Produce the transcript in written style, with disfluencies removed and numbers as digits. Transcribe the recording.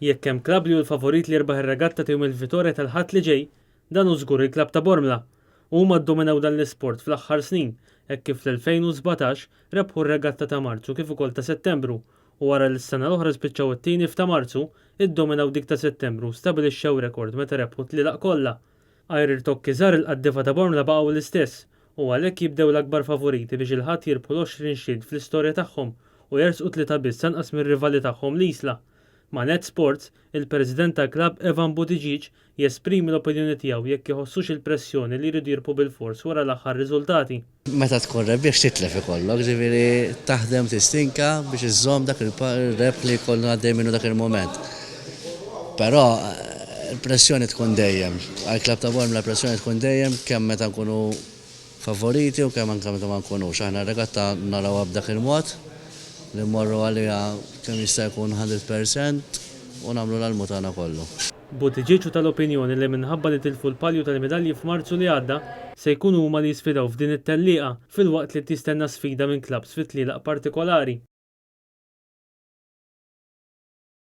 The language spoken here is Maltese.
Jekk hemm klabb li hu l-favorit li jirbaħ ir-regatta tiegħu il-Vitorja tal-ħadd li ġej, dan hu żgur il-klabb ta' Bormla. Huma ddominaw dan l-isport fl-aħħar snin, hekk kif fl-2017 rebħu r-regatta ta' Marzu kif ukoll ta' Settembru u wara l-sena l-oħra spiċċaw it-tieni f'ta' Marzu iddominaw dik ta' Settembru stabilixxew rekord meta rebħu t-tlielaq kollha. Għajr tokki żgħar il-qaddifa ta' Bormla baqgħu l-istess u għalhekk jibdew l-akbar favoriti biex il-ħadd jirbħu l-20 xhied fl-istorja tagħhom u jersqu tlieta biss anqas mir-rivali tagħhom l-Isla. Ma' Net Sports, il-President tal-klabb Evan Buttigieg jesprimi l-opinjoni tiegħu jekk iħossux il-pressjoni li jridu jirbħu bil-fors wara l-aħħar riżultati. Meta tkorreb biex titlef ikollok, ġifieri taħdem tistinka biex iżżomm dak il-rep li jkollna għaddej minnu dak il-moment. Però il-pressjoni tkun dejjem. Għall-klabb ta' Bormla l-pressjoni tkun dejjem kemm meta nkunu favoriti u kemm anke meta ma nkunux. Aħna r-regatta narawha b'dak il-mod li mmorru għaliha kemm jista' jkun 100% u nagħmlu l-almu tagħna kollu. Buttigieg tal-opinjoni li minħabba li tilfu l-palju tal-medalji f'Marzu li għadda se jkunu huma li jisfidaw f'din it-tellieqa filwaqt li tistenna sfida minn klabs fit-tlielaq partikolari.